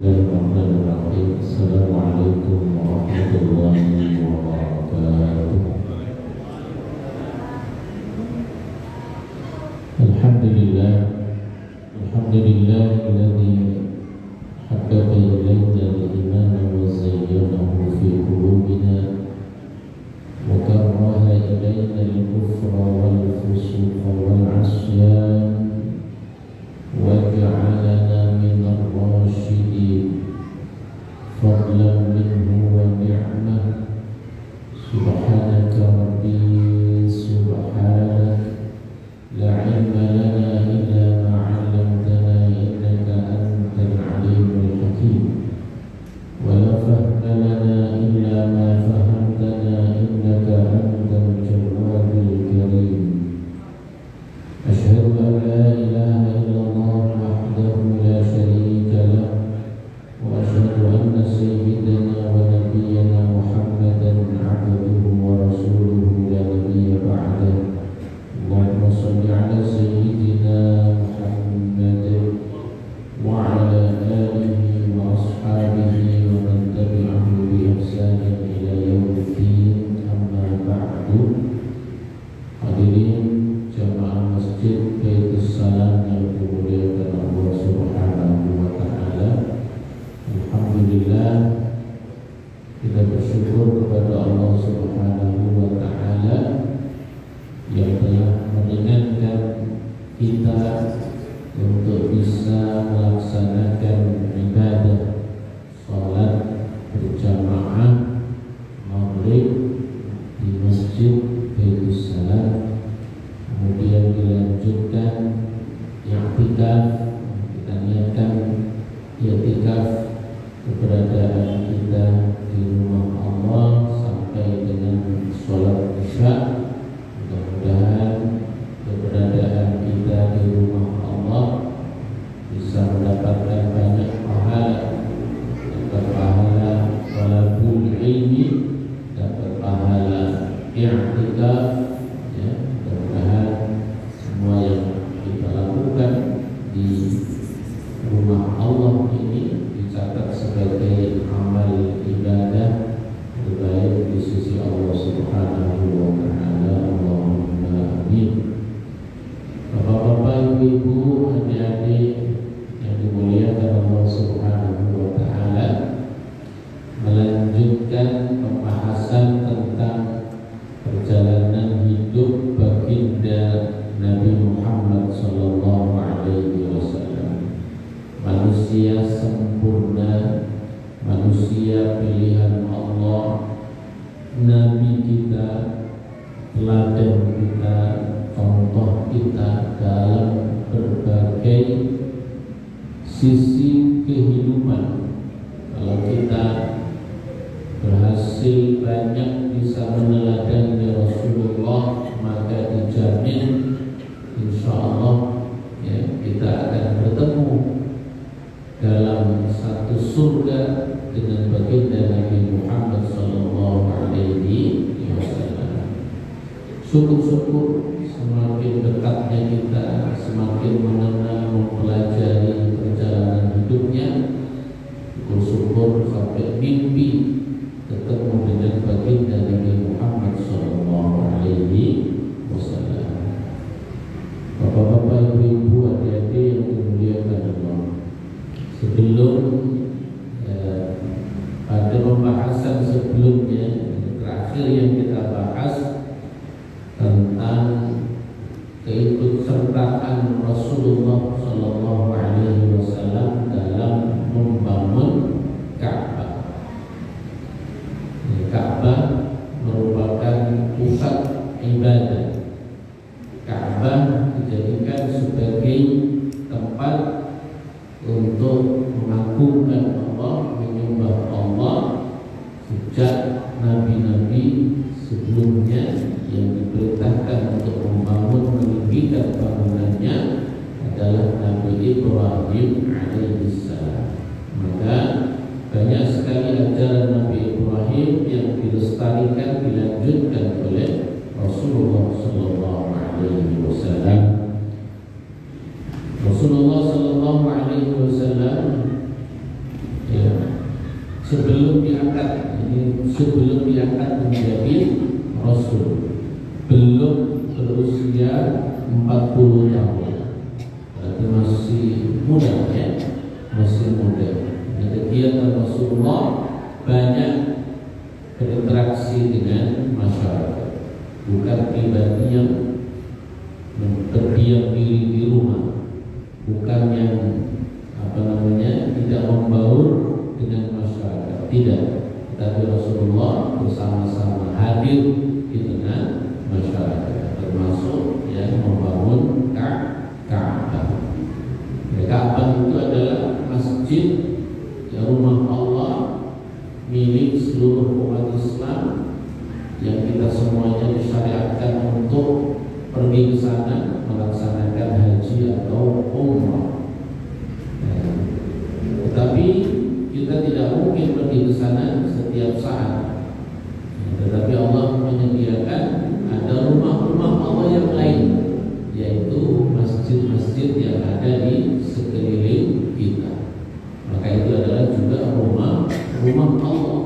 Bismillahirrahmanirrahim. Assalamualaikum warahmatullahi wabarakatuh. Alhamdulillah, alladzi habbaba ilayna al-iman wa zayyanahu fi qulubina wa karraha ilayna al-kufra wal fusuqa wal 'isyan wa ja'alana minar rasyidin fadlan minhu wa ni'mah. Subhanaka rabbi subhanak la ilma lana illa ma 'allamtana innaka antal alimul hakim wa la fahma lana illa ma fahamtana innaka antal jawwadul karim. Asyhadu an la ilaha illallah wahdahu la syarika lah wa asyhadu anna sayyidana wa nabiyyana Muhammadan 'abduhu wa rasuluhu la nabiyya ba'dahu. Allahumma shalli 'ala sayyidina Muhammad wa 'ala alihi wa ashabihi wa man tabi'ahum bi ihsanin ila yaumiddin. Amma ba'du. Hadirin jamaah Masjid Baitus Salam yang dimuliakan Allah Subhanahu wa taala. Alhamdulillah, kita bersyukur kepada Allah Subhanahu wa taala yang telah meringankan kita untuk bisa melaksanakan ibadah salat berjamaah maghrib di Masjid Baitus Salam. Kemudian dilanjutkan i'tikaf. Kita niatkan i'tikaf keberadaan kita di rumah Allah sampai dengan sholat isya. Mudah-mudahan keberadaan kita di rumah Allah bisa mendapatkan banyak pahala. Dapat pahala talabul ilmi, dapat pahala i'tikaf. Semua yang kita lakukan di rumah Allah ini dicatat sebagai amal ibadah terbaik di sisi Allah Subhanahu wa taala. Allahumma amin. Bapak-bapak, ibu-ibu, adik-adik yang dimuliakan Allah Subhanahu wa taala, melanjutkan pembahasan tentang perjalanan hidup baginda Nabi Muhammad sallallahu alaihi wasallam. Manusia sempurna, manusia pilihan Allah, nabi kita, teladan kita, contoh kita dalam berbagai sisi kehidupan. Kalau kita berhasil banyak bisa meneladani Rasulullah, maka dijamin insyaallah kita akan bertemu dalam satu surga dengan baginda Nabi Muhammad sallallahu alaihi wasallam. Syukur-syukur semakin dekatnya kita, semakin mengenal, mempelajari perjalanan hidupnya. Syukur-syukur sampai mimpi ketemu dengan baginda Nabi Muhammad sallallahu alaihi wasallam. Bapak-bapak, ibu-ibu, adik-adik yang dimuliakan Allah, sebelum pada pembahasan sebelumnya, terakhir yang kita bahas tentang keikutsertaan Rasulullah sallallahu alaihi wasallam dalam membangun Ka'bah. Ka'bah merupakan pusat ibadah. Ka'bah dijadikan sebagai tempat untuk mengagungkan Allah, menyembah Allah. Sejak nabi-nabi sebelumnya yang diperintahkan untuk membangun, meninggikan bangunannya adalah Nabi Ibrahim alaihissalam. Maka banyak sekali ajaran Nabi Ibrahim yang dilestarikan, dilanjutkan oleh Rasulullah sallallahu alaihi wasallam. Rasulullah sallallahu alaihi wasallam sebelum diangkat, ini sebelum diangkat menjadi Rasul, belum berusia 40 tahun, berarti masih muda ya, masih muda. Jadi kegiatan Rasulullah banyak berinteraksi dengan masyarakat, bukan pribadi yang berdiam diri di rumah, bukan yang tidak membaur dengan masyarakat, tidak. Tapi Rasulullah bersama-sama hadir di tengah masyarakat, termasuk yang membangun Ka'bah. Ka'bah itu adalah masjid, ya, rumah Allah milik seluruh umat Islam, yang kita semuanya disyariatkan untuk pergi ke sana melaksanakan haji atau umrah. Tetapi kita tidak mungkin pergi ke sana setiap saat. Tetapi Allah menyediakan ada rumah-rumah Allah yang lain, yaitu masjid-masjid yang ada di sekeliling kita. Maka itu adalah juga rumah Allah.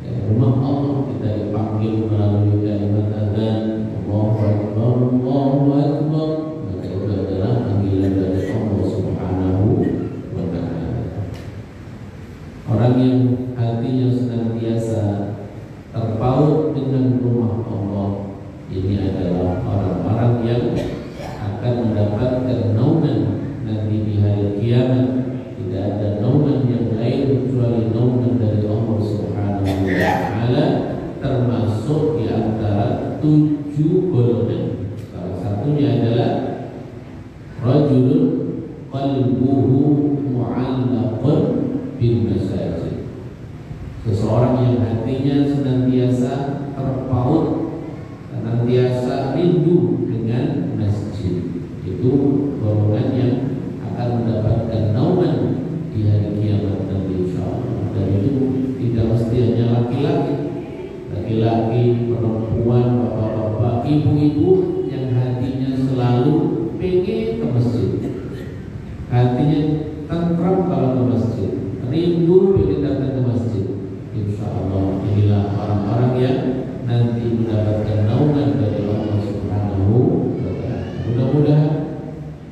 Ya, rumah Allah kita dipanggil melalui kalimat azan, Allahu Akbar, Allahu Akbar. Maka itu adalah panggilan dari Allah Subhanahu wa Ta'ala. Orang yang hatinya senantiasa terpaut dengan rumah Allah, ini adalah orang-orang yang akan mendapatkan naungan nanti di hari kiamat. Tidak ada naungan yang lain kecuali naungan dari Allah Subhanahu wa Ta'ala, termasuk di antara 7 golongan. Salah satunya adalah rajulun qalbuhu mu'allaqun bin masajid. Seseorang yang hatinya senantiasa terpaut, senantiasa rindu dengan masjid. Itu golongan yang akan mendapatkan naungan di hari kiamat nanti insyaallah. Dan itu tidak mesti hanya laki-laki, perempuan, bapak-bapak, ibu-ibu yang hatinya selalu pengen ke masjid, hatinya tentram kalau ke masjid, rindu pengen datang ke masjid. Insyaallah inilah orang-orang yang nanti mendapatkan naungan dari Allah Subhanahu wa Ta'ala. Mudah-mudahan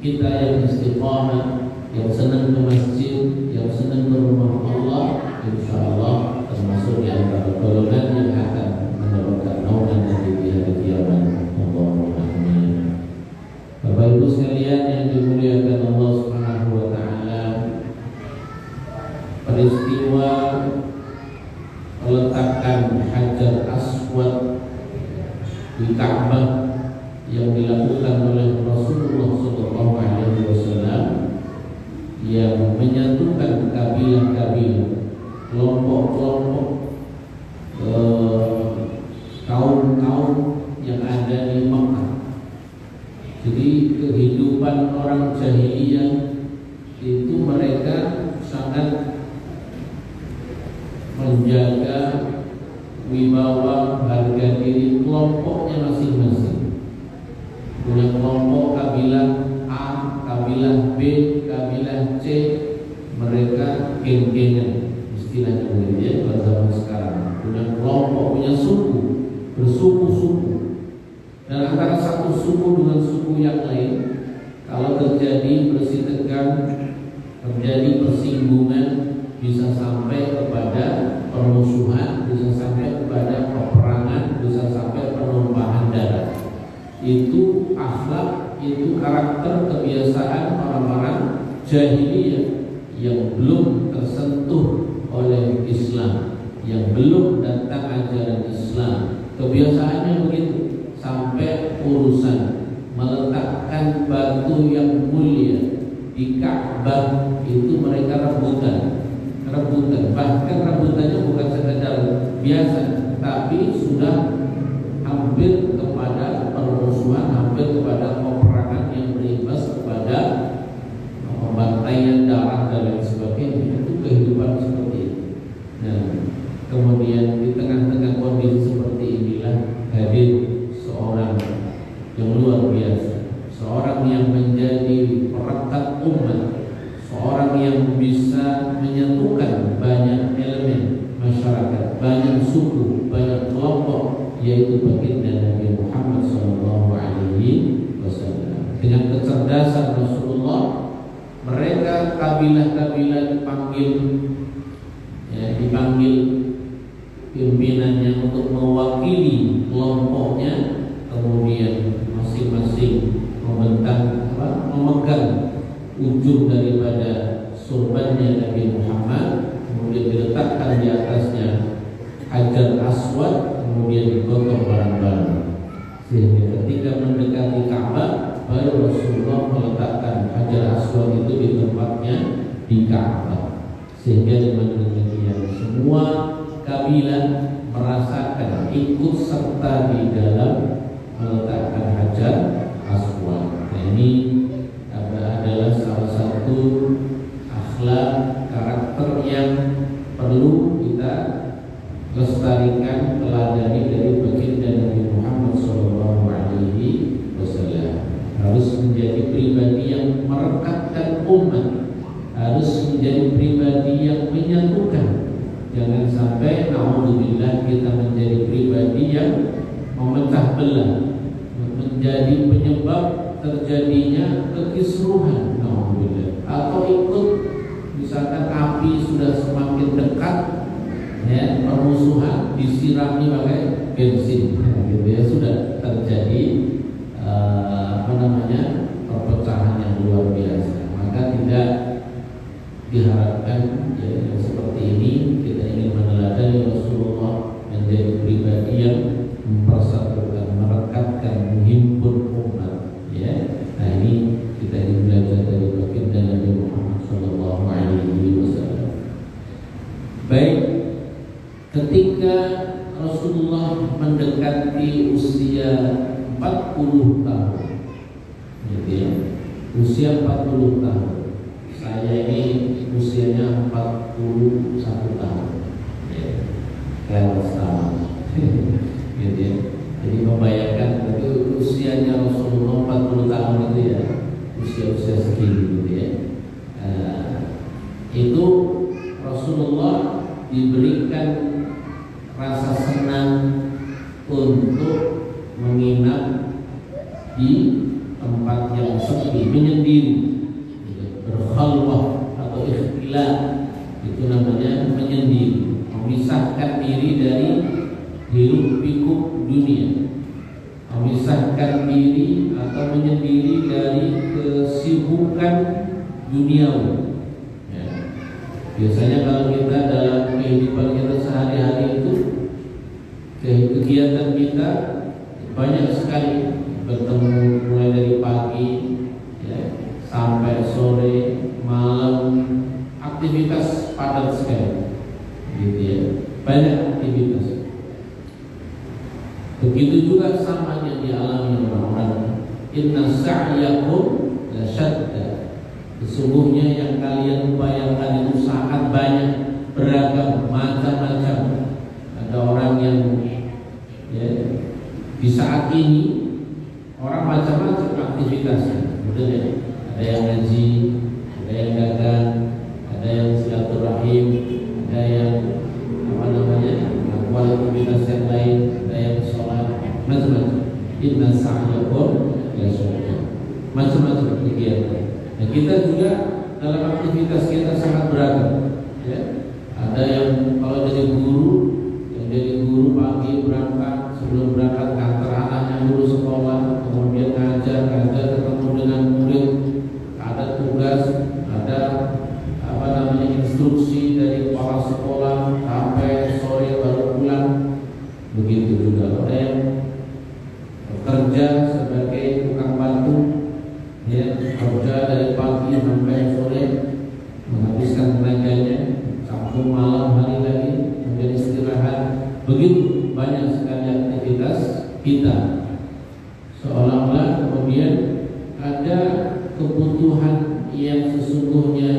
kita yang istiqamah, yang senang ke masjid, yang senang ke rumah Allah, insyaallah termasuk di antara golongan yang akan mendapatkan naungan nanti di hari kiamat. Allahumma amin. Bapak Ibu sekalian yang dimuliakan Allah Subhanahu wa Ta'ala, peristiwa peletakan Hajar Aswad di Ka'bah yang dilakukan oleh Rasulullah SAW, yang menyatukan kabilah-kabilah, kelompok-kelompok, kaum-kaum yang ada di Makkah. Jadi kehidupan orang jahiliyah itu mereka sangat menjaga wibawa harga diri kelompoknya masing-masing. Punya kelompok kabilah A, kabilah B, kabilah C, mereka geng-gengan, istilahnya begitu ya pada zaman sekarang. Punya kelompok, punya suku, bersuku-suku. Dan antara satu suku dengan suku yang lain, kalau terjadi bersitegang, terjadi persinggungan, bisa sampai kepada permusuhan, bisa sampai kepada peperangan, bisa sampai penumpahan darah. Itu akhlak, itu karakter kebiasaan orang-orang jahiliyah yang belum tersentuh oleh Islam, yang belum datang ajaran Islam. Kebiasaannya begitu, sampai urusan meletakkan batu yang mulia di Ka'bah itu mereka rebutan. Bahkan rebutannya bukan sekedar biasa, tapi sudah hampir kepada permusuhan, hampir kepada peperangan yang berimbas kepada pembantaian darah dan lain sebagainya. Itu kehidupan seperti itu. Nah, kemudian di tengah-tengah kondisi seperti inilah hadir seorang yang luar biasa, seorang yang menjadi perekat umat, seorang yang bisa menyatukan banyak elemen dipanggil pimpinannya untuk mewakili kelompoknya, kemudian masing-masing memegang ujung daripada surbannya Nabi Muhammad, kemudian diletakkan di atasnya Hajar Aswad, kemudian digotong barang-barang. Sehingga ketika mendekati Ka'bah, baru Rasulullah meletakkan Hajar Aswad itu di tempatnya di Ka'bah. Sehingga dengan demikian semua kabilah merasakan ikut serta di dalam meletakkan Hajar Aswad. Nah, ini adalah salah satu akhlak karakter yang perlu kita lestarikan, teladani dari baginda Nabi Muhammad SAW. Harus menjadi pribadi yang merekatkan umat, harus menjadi pribadi yang menyatukan. Jangan sampai naudzubillah kita menjadi pribadi yang memecah belah, menjadi penyebab terjadinya kekisruhan, naudzubillah, atau ikut misalkan api sudah semakin dekat, ya, permusuhan disirami pakai bensin, gitu ya, sudah terjadi perpecahan yang luar biasa. Maka tidak diharapkan ya, yang seperti ini. Kita ingin meneladani Rasulullah menjadi pribadi yang mempersatukan, merekatkan, menghimpun umat. Ya, nah ini kita ingin belajar dari baginda Nabi Muhammad SAW. Baik, ketika Rasulullah mendekati usia 40 tahun, gitu ya, usia 40 tahun. Saya ini usianya 41 tahun, ya, kelewat tahun, gitu ya. Jadi membayangkan itu usianya Rasulullah 40 tahun itu ya, usia-usia segini, gitu ya. Itu Rasulullah diberikan rasa senang untuk menginap di tempat yang sepi, menyendiri, berkhalwah atau ikhtilah, itu namanya menyendiri, memisahkan diri dari hiruk pikuk dunia, memisahkan diri atau menyendiri dari kesibukan duniawi. Ya. Biasanya kalau kita dalam kehidupan kita sehari-hari itu, kegiatan kita banyak sekali, bertemu mulai dari pagi ya, sampai sore, malam, aktivitas padat sekali, gitu ya, banyak aktivitas. Begitu juga sama yang dialami orang-orang. Inna sa'yakum lasyadda. Sesungguhnya yang kalian upayakan itu sangat banyak, beragam, macam-macam. Ada orang yang ya, di saat ini orang macam-macam aktivitasnya, betul ya? Ada yang ngaji, ada yang dagang, ada yang silaturahim, ada yang melakukan aktivitas yang lain, ada yang sholat, macam-macam. Inna sa'yakum lasyadda, macam-macam kegiatan. Nah, kita juga dalam aktivitas kita sangat beragam, ya. Ada yang kalau jadi guru, yang jadi guru pagi berangkat, sebelum berangkat kantor anaknya dulu sekolah, kemudian ngajar ketemu dengan murid, ada tugas, ada instruksi dari kepala sekolah sampai sore baru pulang. Begitu juga ada yang bekerja sebagai tukang batu, ya, kerja dari pagi sampai sore, menghabiskan tenaganya, sampai malam hari lagi, kemudian istirahat. Begitu banyak sekali aktivitas kita, seolah-olah kemudian ada kebutuhan yang sesungguhnya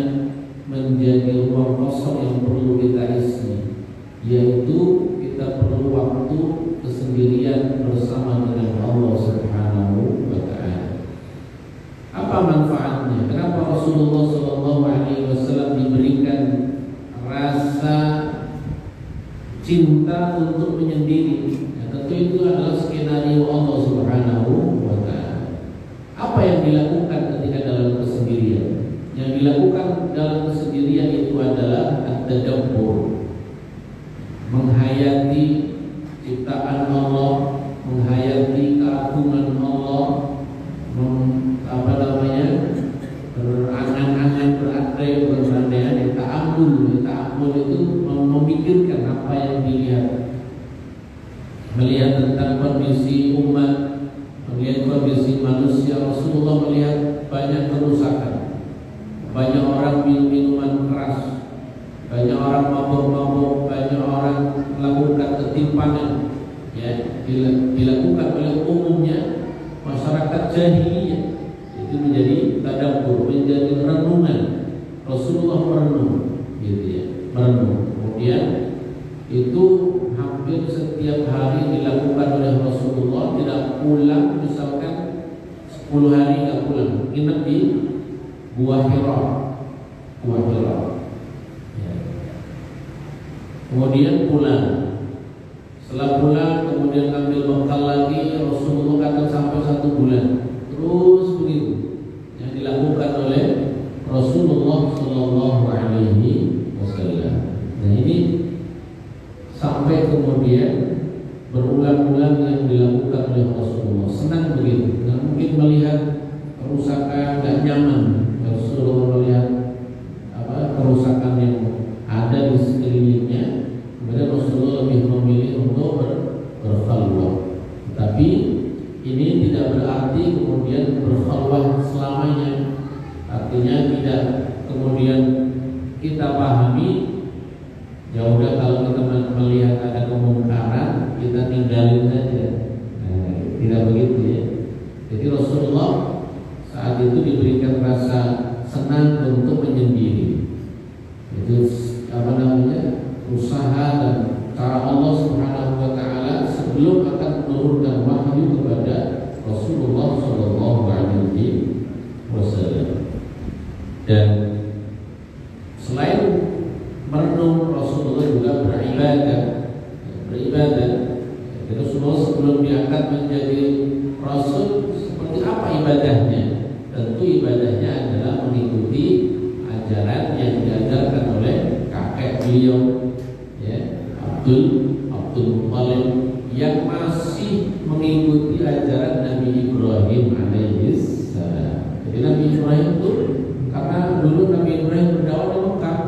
menjadi ruang kosong yang perlu kita isi, yaitu kita perlu waktu kesendirian bersama dengan Allah Subhanahu wa Ta'ala. Apa manfaatnya? Kenapa Rasulullah SAW diberikan rasa cinta untuk menyendiri? Ya, tentu itu adalah skenario Allah Subhanahu wa Ta'ala. Apa yang dilakukan ketika dalam kesendirian? Yang dilakukan dalam kesendirian sendirian itu adalah at-tadabbur, menghayati ciptaan Allah, menghayati keagungan Allah, berangan-angan, berandai-andai, ta'ammul itu memikirkan apa yang dilihat, melihat tentang kondisi umat, melihat kondisi manusia. Rasulullah melihat banyak kerusakan, banyak orang minum minuman keras, banyak orang mabuk-mabuk, banyak orang melakukan ketimpangan, ya, dilakukan oleh umumnya masyarakat jahiliyah. Itu menjadi tadabbur, menjadi renungan. Rasulullah merenung, gitu ya, merenung. Kemudian itu hampir setiap hari dilakukan oleh Rasulullah, tidak pulang, misalkan 10 hari nggak pulang, nginep di Gua Hira. Ya. Kemudian pulang. Setelah pulang kemudian ambil bekal lagi. Rasulullah akan sampai 1 bulan. Terus begitu yang dilakukan oleh Rasulullah Shallallahu Alaihi Wasallam. Nah ini sampai kemudian berulang-ulang yang dilakukan oleh Rasulullah. Senang begitu. Nggak mungkin melihat kerusakan, nggak nyaman. Rasulullah melihat kerusakan yang ada di sekelilingnya. Kemudian Rasulullah lebih memilih untuk berkhalwah. Tapi ini tidak berarti kemudian berkhalwah selamanya. Artinya tidak kemudian kita pahami, ya udah kalau kita melihat ada kemungkaran kita tinggalin saja. Tidak begitu ya. Jadi Rasulullah saat itu diberikan rasa senang untuk menyendiri. Itu usaha dan cara Allah Subhanahu wa taala sebelum akan menurunkan wahyu kepada Rasulullah Shallallahu Alaihi Wasallam. Dan selain merenung, Rasulullah juga beribadah. Rasulullah sebelum diangkat menjadi Rasul, seperti apa ibadahnya? Tentu ibadahnya adalah mengikuti ajaran yang diajarkan oleh kakek beliau, ya, Abdul Muthalib, yang masih mengikuti ajaran Nabi Ibrahim alaihissalam. Jadi Nabi Ibrahim itu, karena dulu Nabi Ibrahim berdakwah di Mekah,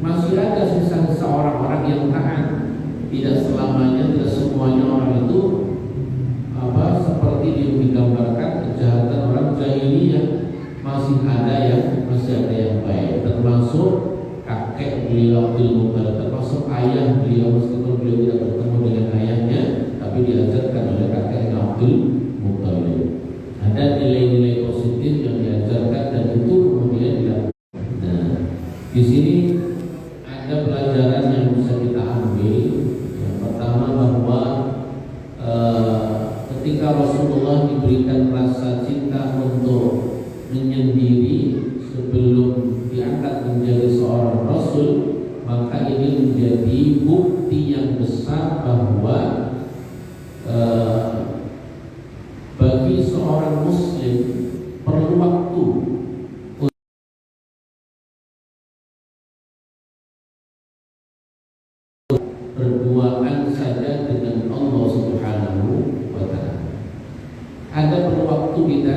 masih ada sisa-sisa orang-orang yang taat. Tidak selamanya, tidak semuanya orang itu seperti yang digambarkan kejahatan orang jahiliyah. Masih ada yang baik, termasuk kakek beliau Abdul Muthalib, termasuk ayah beliau, meskipun beliau tidak bertemu dengan ayahnya, tapi diajarkan oleh kakeknya Abdul Muthalib. Ada nilai-nilai positif yang diajarkan dan itu kemudian dilakukan. Nah, di sini ada pelajaran yang bisa kita ambil. Yang pertama bahwa ketika Rasulullah diberikan rasa cinta untuk menyendiri sebelum diangkat menjadi seorang Rasul, maka ini menjadi bukti yang besar bahwa bagi seorang Muslim perlu waktu berduaan saja dengan Allah Subhanahu wa ta'ala. Ada perlu waktu kita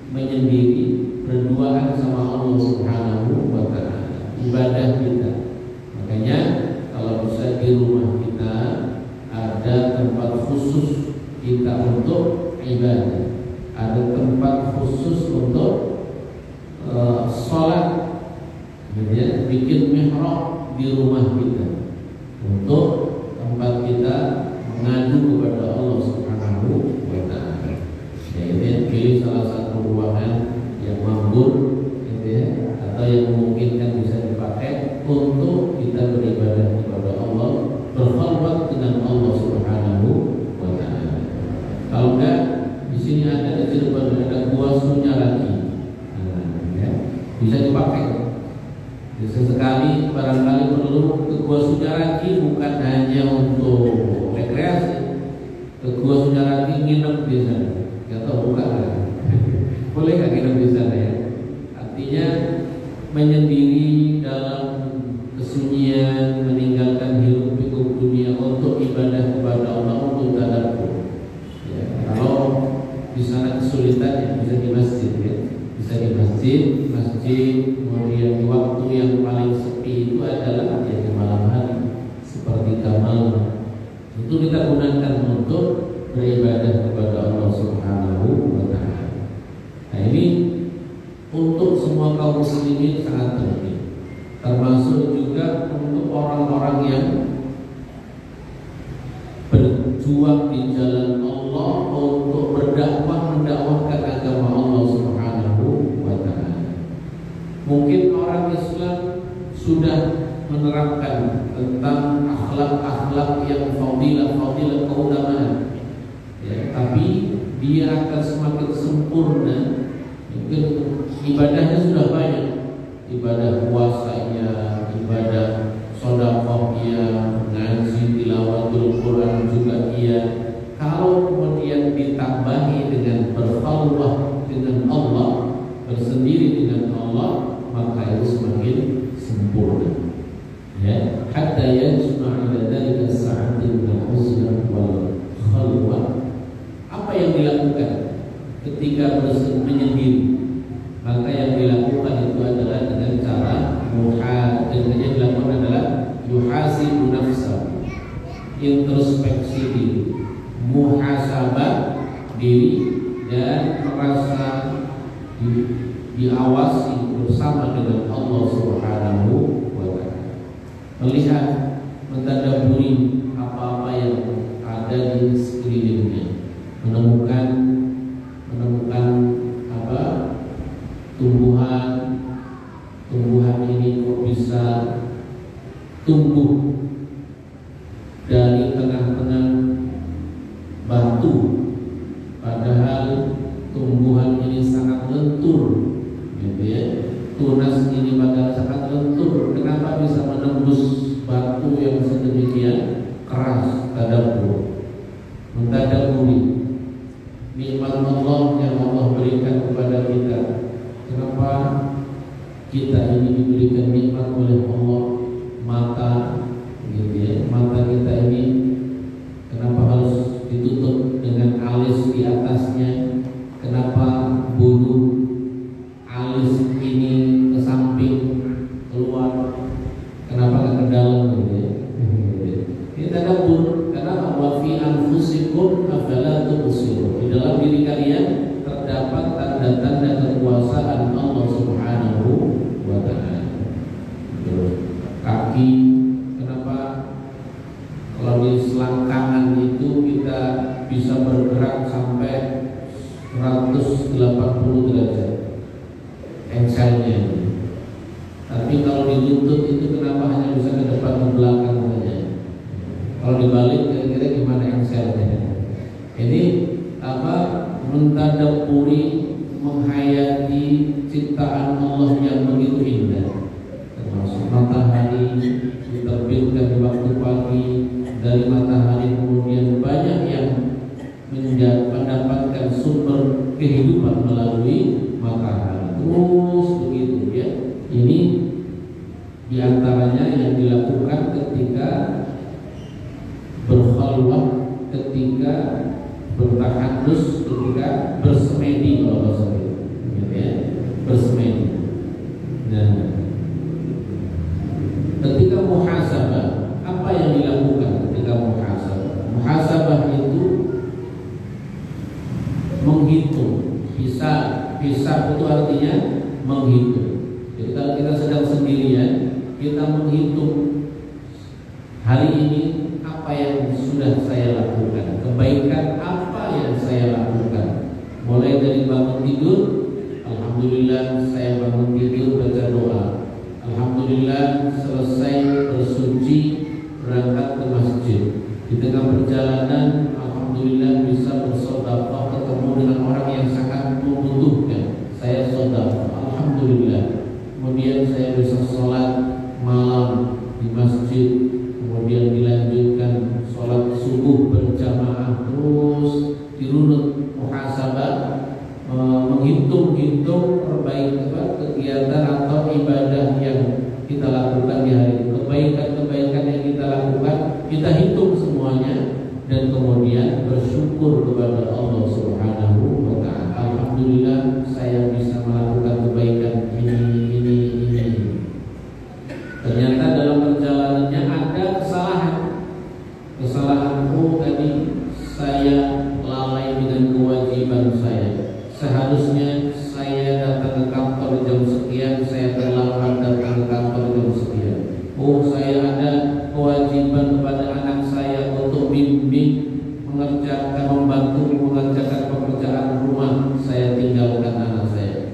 menyendiri, berduaan sama Allah Subhanahu wa ta'ala, ibadah kita. Makanya kalau bisa di rumah kita ada tempat khusus kita untuk ibadah, ada tempat khusus untuk sholat, kemudian bikin mihrab di rumah kita untuk tempat kita mengadu kepada Allah Subhanahu wa ta'ala. Ya, ini pilih salah satu ruangan yang makbul, gitu ya, atau yang memungkinkan bisa dipakai untuk kita beribadah kepada Allah, berkhidmat dengan Allah Subhanahu wa ta'ala. Kalau enggak, di sini ada di Cirebon ada Gua Sunyaraki, ya, bisa dipakai. Sesekali barangkali perlu ke Gua Sunyaraki, bukan hanya kesunyian, meninggalkan hiruk pikuk dunia untuk ibadah kepada Allah, untuk tadabbur. Ya, kalau di sana kesulitan ya bisa di masjid ya. Bisa di masjid, kemudian di waktu yang paling sepi itu adalah ya di malam hari seperti malam. Itu kita gunakan untuk beribadah kepada Allah Subhanahu wa taala. Nah, ini untuk semua kaum muslimin sangat penting. Termasuk juga untuk orang-orang yang berjuang di jalan Allah untuk mendakwahkan agama Allah Subhanahu wa taala. Mungkin orang Islam sudah menerapkan tentang akhlak-akhlak yang fadilah keutamaan. Ya, tapi dia akan semakin sempurna. Mungkin ibadahnya sudah banyak, ibadah puasanya, ibadah sedekahnya, ngaji tilawatul Quran juga iya. Kalau kemudian ditambahi dengan berkhalwah dengan Allah, bersendiri dengan Allah, maka itu semakin sempurna. Ya, hatta yajma'a ila dzalika sa'atin min al-husn wal khalwah. Apa yang dilakukan ketika menyendiri? Maka yang dilakukan itu adalah dengan cara yang dilakukan adalah yuhasibu nafsahu, introspeksi diri, muhasabah diri, dan merasa diawasi bersama dengan Allah Subhanahu wa taala. Melihat, mentadabburi apa-apa yang ada di sekelilingnya, menemukan apa tumbuhan ini kok bisa tumbuh dari tengah-tengah batu, padahal tumbuhan ini sangat lentur, gitu ya. Tunas ini padahal sangat lentur, kenapa bisa menembus batu yang sedemikian keras? Mentadabburi nikmat Allah yang Allah berikan kepada kita. Kenapa kita ini diberikan nikmat oleh Allah? Mata, gitu ya. Mata kita ini kenapa harus ditutup dengan alis di atasnya? Kenapa bulu alis ini ke samping keluar? Kenapa nggak ke dalam, gitu ya? Ini tadabbur, karena wa fi anfusikum afala tubsirun. Di dalam diri kalian terdapat tanda-tanda kekuasaan Allah Subhanahu wa taala. Kaki, kenapa kalau di selangkangan itu kita bisa bergerak sampai 180 derajat engselnya. Tapi kalau di lutut itu kenapa hanya bisa ke depan ke belakang saja? Kalau dibalik kira-kira gimana engselnya? Ini apa? Mentadabburi, menghayati ciptaan Allah yang begitu indah. Termasuk matahari diterbitkan di waktu pagi, dari matahari kemudian banyak yang mendapatkan sumber kehidupan melalui matahari. Terus begitu ya. Ini diantaranya yang dilakukan ketika berkhalwah, ketika bertahadus, ketika bersemedi, kalau bahasa gitu ya, bersemedi. Nah, ketika muhasabah, apa yang dilakukan ketika muhasabah? Muhasabah itu menghitung, hisab itu artinya menghitung. Jadi kalau kita sedang sendirian, kita menghitung hari ini apa yang sudah saya lakukan, kebaikan apa yang saya lakukan. Mulai dari bangun tidur, alhamdulillah saya bangun tidur baca doa. Alhamdulillah selesai bersuci berangkat ke masjid. Di tengah perjalanan, alhamdulillah bisa bersedekah, ketemu dengan orang yang sangat membutuhkan. Saya sedekah, alhamdulillah. Kemudian saya bisa sholat malam di masjid, kemudian dilanjutkan sholat subuh berjamaah, terus dirunut muhasabah, menghitung-hitung kegiatan atau ibadah yang kita lakukan di hari itu. kewajiban kepada anak saya untuk bimbing, membantu mengerjakan pekerjaan rumah, saya tinggalkan anak saya.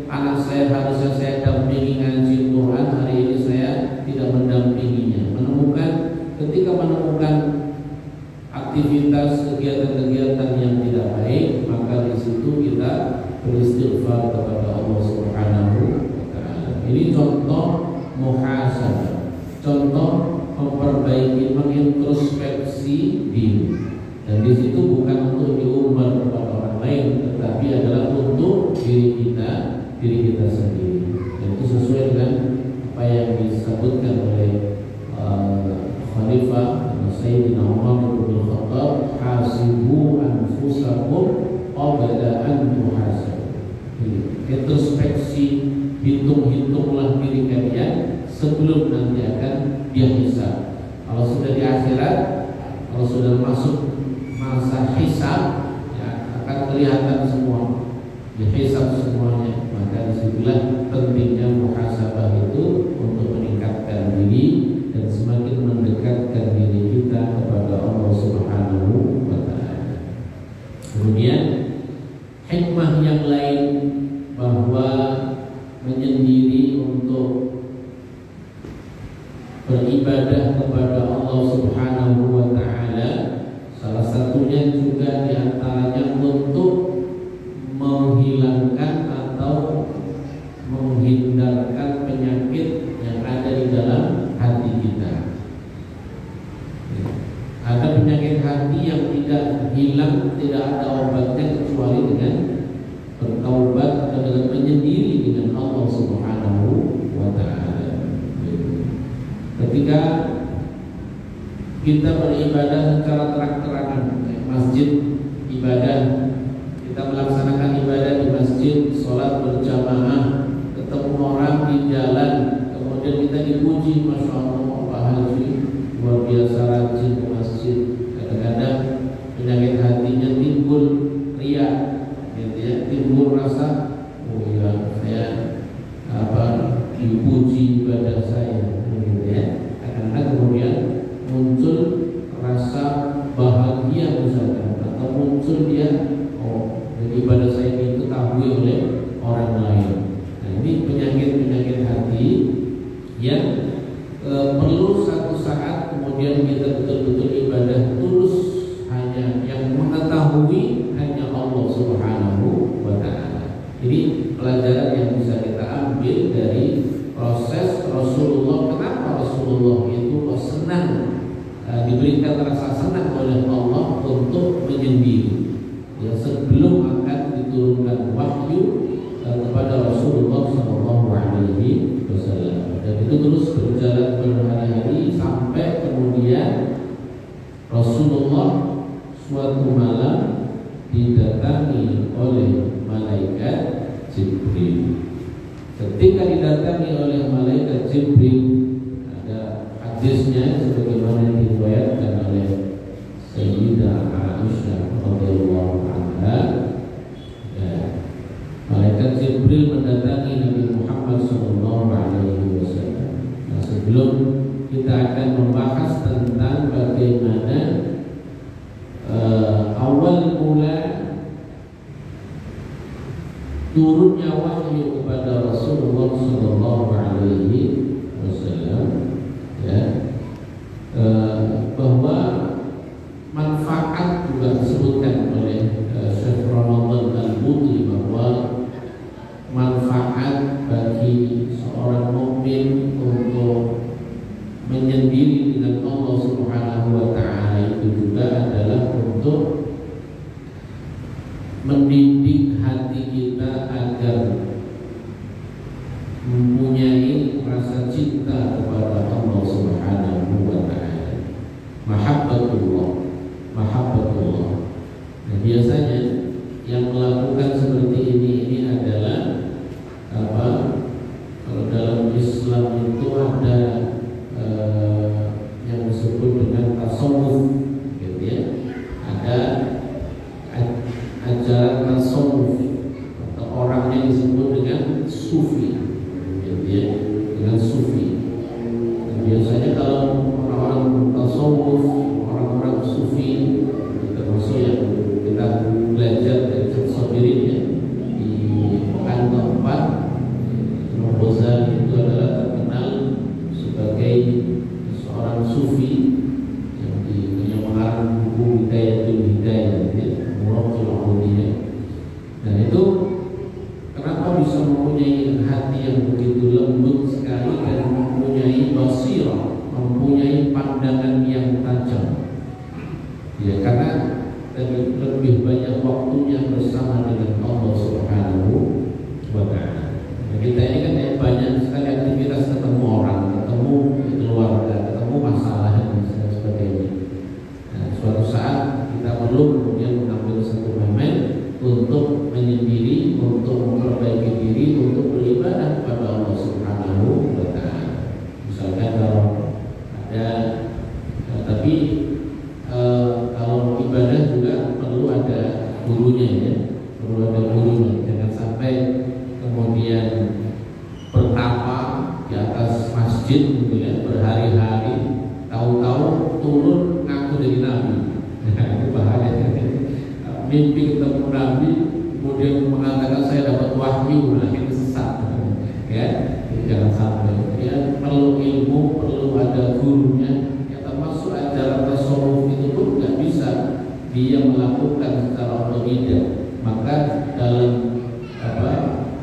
Anak saya harusnya saya dampingi ngaji Quran, hari ini saya tidak mendampinginya. Ketika menemukan aktivitas kegiatan-kegiatan yang tidak baik, maka di situ kita beristighfar kepada Allah Subhanahu wa taala. Ini contoh muhasabah, contoh memperbaiki, mengintrospeksi diri. Dan di situ bukan untuk diumbar kepada orang lain, tetapi adalah untuk diri kita sendiri. Dan itu sesuai dengan apa yang disebutkan oleh Khalifah Sayyidina Umar bin Khattab, hasibu anfusakum qabla an tuhasabu. Introspeksi, hitung-hitunglah diri kalian sebelum nanti akan dihisab. Kalau sudah di akhirat, kalau sudah masuk masa hisab, ya, akan kelihatan semua, dihisab semuanya. Maka disitulah pentingnya muhasabah itu untuk meningkatkan diri dan semakin mendekatkan diri kita kepada Allah Subhanahu wa taala. Kemudian hikmah yang lain bahwa menyendiri untuk beribadah kepada Allah Subhanahu wa taala, salah satunya juga diantaranya untuk menghilangkan atau menghindarkan penyakit yang ada di dalam hati kita. Ada penyakit hati yang tidak hilang, tidak ada obatnya kecuali dengan bertaubat atau dengan menyendiri dengan Allah Subhanahu wa taala. Ketika kita beribadah secara terang-terangan, masjid ibadah, kita melaksanakan ibadah di masjid, sholat berjamaah, ketemu orang di jalan, kemudian kita dipuji, masya Allah, Pak Haji luar biasa rajin ke masjid. Kadang-kadang penyakit hatinya timbul riya, gitu ya, timbul rasa, oh iya saya dipuji ibadah saya, gitu ya. Kadang-kadang kemudian muncul rasa bahagia misalkan, atau muncul dia, oh jadi ibadah saya diketahui oleh orang lain. Nah, ini penyakit-penyakit hati yang perlu satu saat kemudian kita betul-betul ibadah tulus, hanya yang mengetahui hanya Allah Subhanahu wa taala. Jadi pelajaran yang bisa kita ambil dari proses Rasulullah. Kenapa Rasulullah itu senang, diberikan rasa senang oleh Allah untuk menyendiri, ya, sebelum akan diturunkan wahyu kepada Rasulullah SAW. Dan itu terus berjalan berhari-hari sampai kemudian Rasulullah suatu malam didatangi oleh malaikat Jibril. Ketika didatangi oleh malaikat Jibril, ada hadisnya sebagaimana diriwayatkan oleh Sayyidah Aisyah radhiyallahu anha. Malaikat Jibril mendatangi Nabi Muhammad SAW. Nah, sebelum kita akan membahas tentang bagaimana awal mula turunnya wahyu kepada Rasulullah SAW, ya, bahwa manfaat juga disebutkan oleh Syekh Ramadan Al-Buti, bahwa manfaat bagi seorang mukmin untuk menyendiri dengan Allah Subhanahu wa taala itu juga adalah untuk mendidik hati kita agar mempunyai rasa cinta kepada Allah Subhanahu wa taala. Mahabbatullah. Nah, biasanya yang melakukan seperti ini adalah apa? Kalau dalam Islam itu ada yang disebut dengan tasawuf, gitu ya. seorang sufi yang mengarang buku Hidayatul Hidayah, Muratul Ubudiyah. Dan itu kenapa bisa mempunyai hati yang begitu lembut sekali dan mempunyai basirah, mempunyai pandangan yang tajam. Ya, karena lebih banyak waktunya bersama dengan Allah Subhanahu wa Ta'ala. Nah, kita ini kan banyak sekali aktivitas, ketemu orang, ketemu keluarga, ketemu masalah dan sebagainya. Nah, suatu saat kita perlu kemudian mengambil satu momen untuk menyendiri, untuk memperbaiki diri, untuk beribadah kepada Allah Subhanahu wa Ta'ala. Misalkan kalau ada, tapi kalau ibadah juga perlu ada gurunya, ya, perlu ada gurunya. Jangan sampai kemudian bertapa di atas masjid gitu ya, berhari-hari, tahu-tahu turun ngaku jadi nabi. Itu bahaya. Mimpi ketemu nabi, kemudian mengatakan saya dapat wahyu, nah itu sesat. Ya, jangan sampai. Ya, perlu ilmu, perlu ada gurunya. Ya, termasuk ajaran tasawuf itu pun nggak bisa dia melakukan secara otodidak. Maka dalam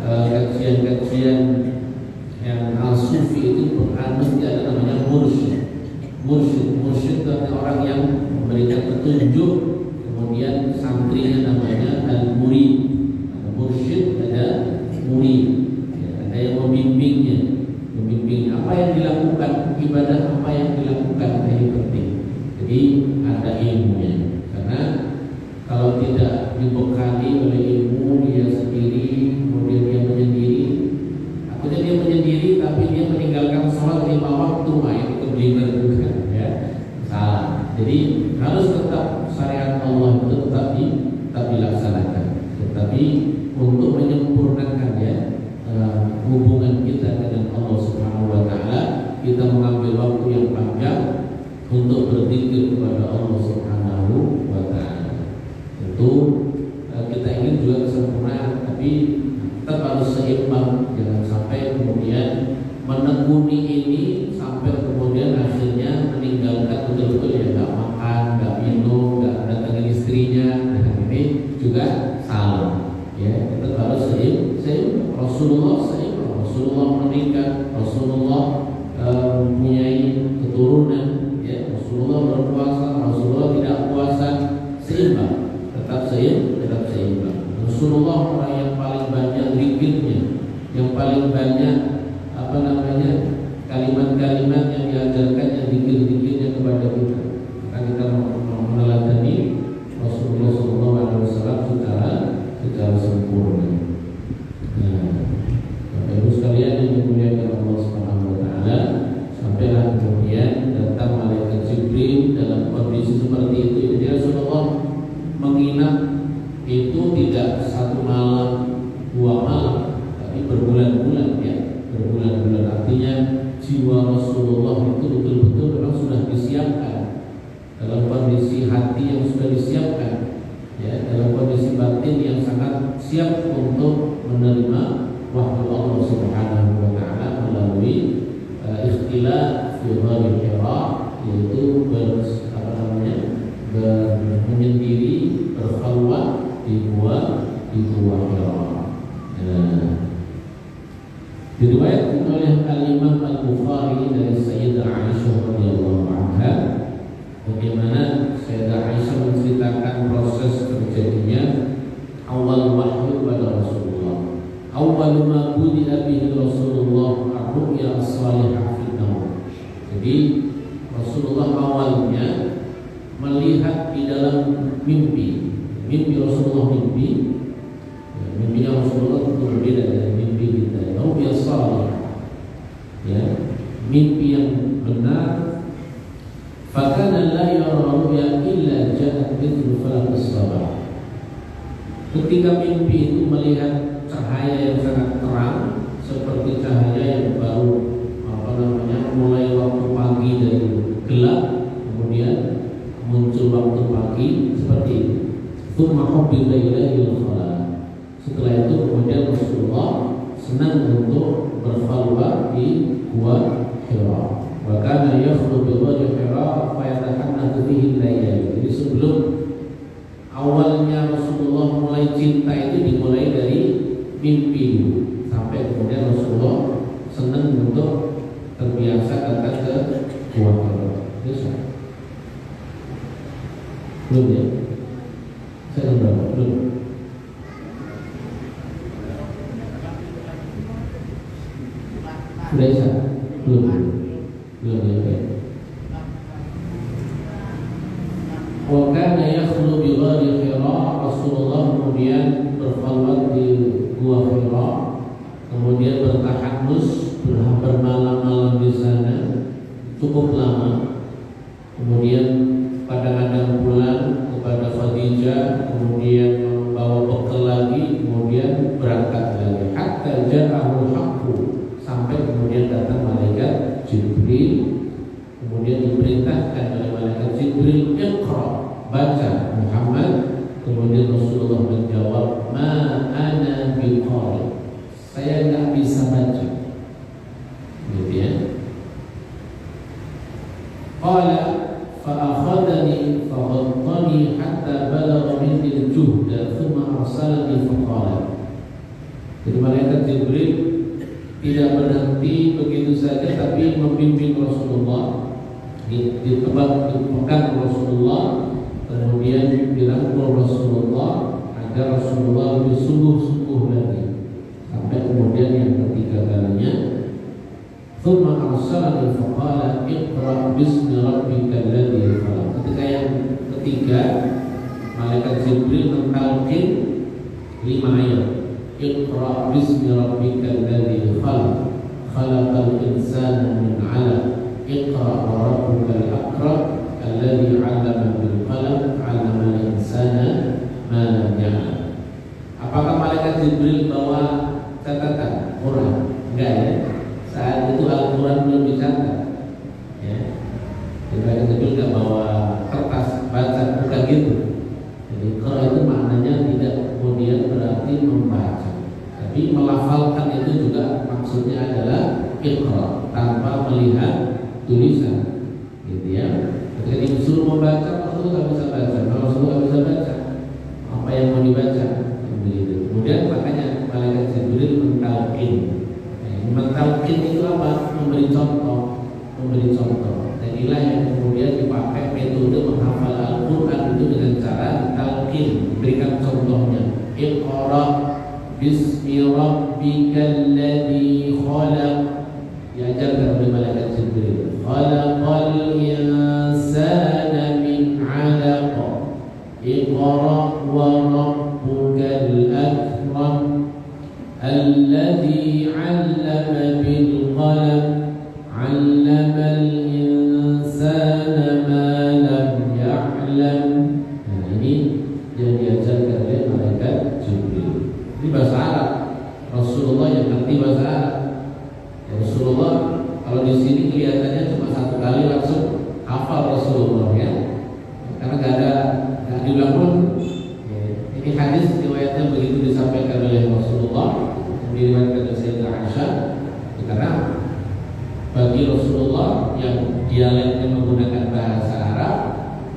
kajian-kajian yang al-sufi itu beranut ada namanya mursyid. Mursyid itu orang yang memberikan petunjuk, kemudian santrinya namanya al-murid. Ada mursyid, ada murid. Ya, ada yang membimbingnya apa yang dilakukan, ibadah apa yang dilakukan, ini penting. Jadi ada ilmunya. Karena kalau tidak dibekali oleh ilmu dia sendiri, kemudian dia menyendiri, akhirnya dia menyendiri tapi dia meninggalkan sholat 5 waktu, itu benar juga, ya, salah. Jadi harus tetap syariat Allah itu tetap dilaksanakan, tetapi untuk menyempurnakan, ya, hubungan kita dengan Allah Subhanahu wa Ta'ala, kita mengambil waktu yang panjang untuk berzikir kepada Allah Subhanahu wa Ta'ala. Tentu kita ingin juga kesempurnaan, tapi tetap harus seimbang. Jangan sampai kemudian menekuni ini sampai kemudian akhirnya meninggalkan betul-betul, ya, nggak makan, nggak minum, nggak datangin istrinya. Nah, ini juga salah. Ya, tetap harus seimbang. Rasulullah menikah, Rasulullah mempunyai keturunan, ya, Rasulullah berpuasa, Rasulullah tidak puasa, seimbang, tetap seimbang. Rasulullah orang yang paling banyak zikirnya, yang paling banyak kalimat-kalimat yang diajarkan, yang zikir-zikirnya kepada kita. Maka kita meneladani Rasulullah SAW secara sempurna. Nah, Bapak Ibu sekalian yang dimuliakan Allah Subhanahu wa Ta'ala, sampailah kemudian datang malaikat Jibril dalam kondisi seperti itu. Jadi Rasulullah menginap itu tidak 1 malam 2 malam, tapi berbulan-bulan, ya, berbulan-bulan. Artinya jiwa Rasulullah itu betul-betul memang sudah disiapkan dalam kondisi hati yang sudah disiapkan, ya, dalam kondisi batin yang sangat siap untuk menerima wahyu Allah Subhanahu wa Ta'ala melalui ikhtilaf fi ghari Hira, yaitu menyendiri, berkhalwat di gua Hira. Diriwayatkan oleh Al-Imam Al-Bukhari dari Sayyidah Aisyah radhiyallahu anha, bagaimana Sayyidah Aisyah menceritakan proses terjadinya awal wahyu pada Rasulullah. Awal ma budi'a bihi Rasulullah ar-ru'ya as-salihah fi an-nawm. Jadi Rasulullah awalnya melihat di dalam mimpi Rasulullah mimpinya Rasulullah itu berbeda dari mimpi kita. Ru'ya as-salihah, ya, mimpi yang benar. Fakana la yara ru'ya illa ja'at mithlu falaq as-sabah. Ketika mimpi itu melihat cahaya yang sangat terang seperti cahaya yang baru mulai waktu pagi dari gelap kemudian muncul waktu pagi, seperti itu. Tsumma hubbiba ilaihil khala. Setelah itu kemudian Rasulullah senang untuk berkhalwat di gua Hira. Wa kana yakhlu bi Bisa? Belum ya? Saya berapa? Belum. Sudah bisa? Belum. Belum ya. Wakana yakhlu bi ghari Hira, Rasulullah kemudian berkhalwat di gua Hira, kemudian bertahanus bermalam-malam di sana cukup lama. Kemudian kadang-kadang pulang kepada Khadijah, kemudian membawa bekal lagi, kemudian berangkat lagi. Hatta ja'ahul haqqu, sampai kemudian datang malaikat Jibril. Kemudian diperintahkan oleh malaikat Jibril, Iqra, baca Muhammad. Kemudian Rasulullah menjawab, Ma ana biqari, saya nggak bisa baca. Gitu ya. Qala fa'akhadani faghattani hatta balagha minni al-juhda thumma arsalani faqala. Jadi malaikat Jibril tidak berhenti begitu saja, tapi membimbing Rasulullah, dipegang Rasulullah, kemudian dirangkul Rasulullah agar Rasulullah lebih sungguh-sungguh lagi, sampai kemudian yang ketiga kalinya, thumma arsalani faqala iqra bismi rabbikal ladzi khalaq. Ketika yang ketiga, malaikat Jibril mentalqin 5 ayat. Iqra bismi rabbikal ladzi khalaq, khalaqal insana min 'alaq, iqra wa rabbukal akram alladzi 'allama bil qalam 'allamal insana ma lam ya'lam. Apakah malaikat Jibril bawa catatan Quran? Enggak ya. Saat itu Al-Quran belum dicatat ya. Jadi malaikat Jibril enggak bawa kertas baca, bukan gitu. Jadi Quran itu maknanya tidak kemudian berarti membaca, tapi melafalkan itu juga maksudnya adalah iqra, tanpa melihat tulisan, gitu ya. Ketika disuruh membaca, Rasul nggak bisa baca. Kalau Rasul nggak bisa baca, apa yang mau dibaca? Begitu. Kemudian makanya malaikat Jibril mentalqin. Mentalqin itu apa? Memberi contoh, memberi contoh. Dan inilah yang kemudian dipakai metode menghafal Al-Quran itu dengan cara talqin, berikan contohnya. Iqra bismi rabbikal ladzi khalaq, diajarkan oleh malaikat Jibril. Khalaqal insana min 'alaq, iqra wa rabbukal akram alladzi 'allama bil qalam 'allamal insana ma lam ya'lam. Nah, ini yang diajarkan oleh malaikat Jibril. Ini bahasa Arab. Rasulullah yang ngerti bahasa Arab. Rasulullah kalau di sini kelihatannya cuma satu kali langsung hafal Rasulullah ya, karena nggak diulang pun. Ini hadis riwayatnya begitu disampaikan oleh Rasulullah, diriwayatkan oleh Sayyidah Aisyah, karena bagi Rasulullah yang dialeknya menggunakan bahasa Arab,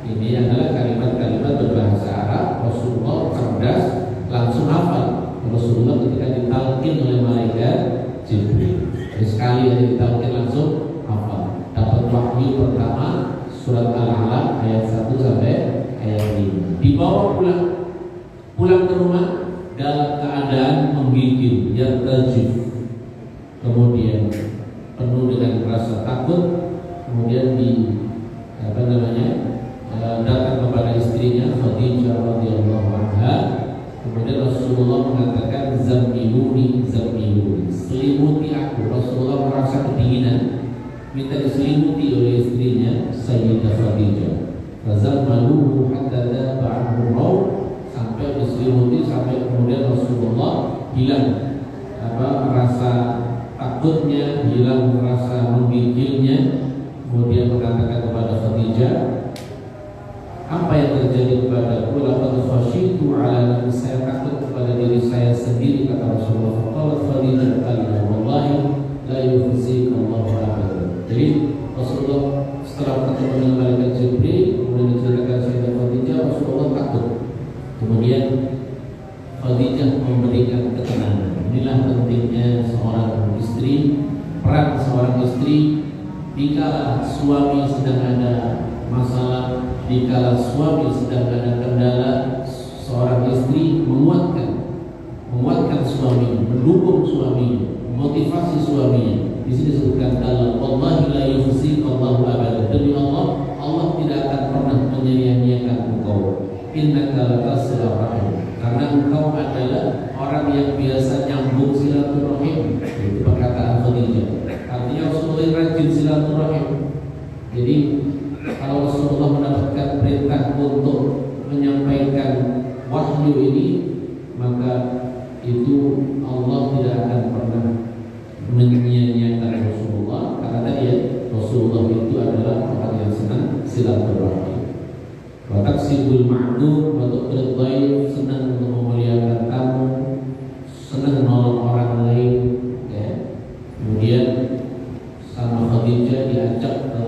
ini adalah kalimat-kalimat berbahasa Arab. Rasulullah cerdas, langsung hafal. Rasulullah ketika ditalqin oleh malaikat Jibril, sekali yang ditalqin langsung hafal. Dapat wahyu pertama surat Al-Alaq ayat 1 sampai ayat 5. Dibawa pulang ke rumah dalam keadaan menggigil, yartajif, kemudian penuh dengan rasa takut. Kemudian datang kepada istrinya Khadijah radhiyallahu anha. Kemudian Rasulullah mengatakan zammiluni, selimuti aku. Rasulullah merasa kedinginan, minta diselimuti oleh istrinya Sayyidah Khadijah. Fazammaluhu hatta dhaba anhu raw, sampai diselimuti sampai kemudian Rasulullah hilang rasa takutnya, hilang rasa menggigilnya. Kemudian mengatakan kepada Khadijah, apa yang terjadi kepadaku? Laqad khasyitu ala nafsi, saya takut kepada diri saya sendiri, kata Rasulullah. Qalat Khadijah, wallahi la yukhzika Allahu abadan. Jadi Rasulullah setelah bertemu dengan malaikat Jibril, kemudian diceritakan Sayyidah Khadijah, Rasulullah takut. Kemudian Khadijah memberikan ketenangan. Inilah pentingnya seorang istri, peran seorang istri dikala suami sedang ada masalah, dikala suami sedang ada kendala, seorang istri menguatkan suaminya, mendukung suaminya, motivasi suaminya. Di sini disebutkan dalam wallahi la yukhzikallahu abada, demi Allah, Allah tidak akan pernah menyia-nyiakan engkau. Innaka latasilur rahim, karena engkau adalah orang yang biasa nyambung silaturahim. Itu perkataan Khadijah. Artinya Rasulullah rajin silaturahim. Jadi kalau Rasulullah mendapatkan perintah untuk menyampaikan wahyu ini, maka itu Allah tidak akan pernah menyia-nyiakan Rasulullah, karena tadi ya, Rasulullah itu adalah orang yang senang silaturahim. Wa taksibul ma'dum wa tuqrid dhaif, senang untuk memuliakan tamu, senang menolong orang lain ya. Kemudian sama Khadijah diajak ke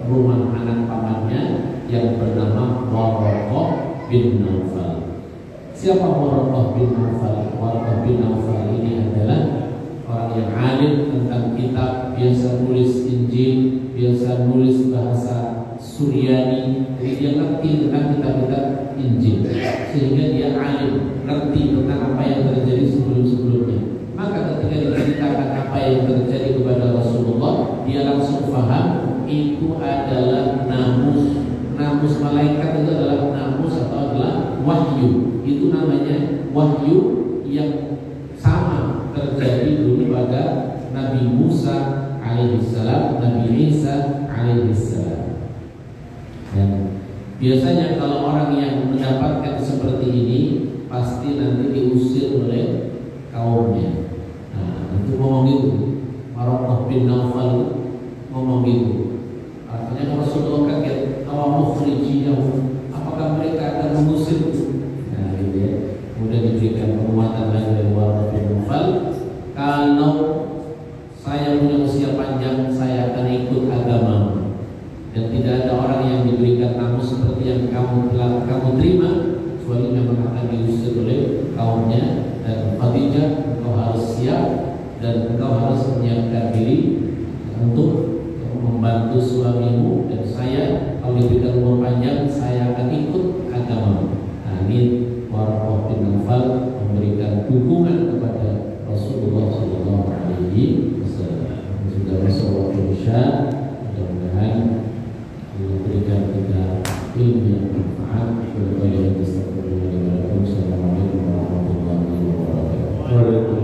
rumah anak pamannya yang bernama Waraqah bin Naufal. Siapa Waraqah bin Naufal? Waraqah bin Naufal ini adalah orang yang alim tentang kitab, biasa nulis Injil, biasa nulis bahasa Suryani. Jadi dia ngerti tentang kitab-kitab Injil, sehingga dia alim, ngerti tentang apa yang terjadi sebelum-sebelumnya. Maka ketika diceritakan apa yang terjadi kepada Rasulullah, dia langsung paham itu adalah namus malaikat, itu adalah namus atau adalah wahyu. Itu namanya wahyu yang sama terjadi dulu pada Nabi Musa alaihissalam, Nabi Isa alaihissalam. Dan biasanya kalau orang yang mendapatkan seperti ini pasti nanti diusir oleh kaumnya. Nah, itu ngomong gitu. Waraqah bin Naufal ngomong gitu. Artinya Rasulullah kaget, awamukhriji-yahum, apakah mereka akan mengusir? Nah, gitu ya. Kemudian diberikan penguatan lagi dari Waraqah bin Naufal, kalau saya punya usia panjang, saya akan ikut agamamu. Dan tidak ada orang yang diberikan namus seperti yang kamu terima, kecuali memang akan diusir oleh kaumnya. Dan Khadijah, engkau harus siap dan engkau harus menyiapkan diri untuk membantu suamimu. Dan saya, kalau diberikan umur panjang, saya akan ikut agamamu. Nah, ini Waraqah bin Naufal memberikan dukungan kepada Rasulullah SAW. Sudah masuk waktu Isya, mudah-mudahan memberikan kita ilmu yang bermanfaat. Assalamualaikum warahmatullahi wabarakatuh.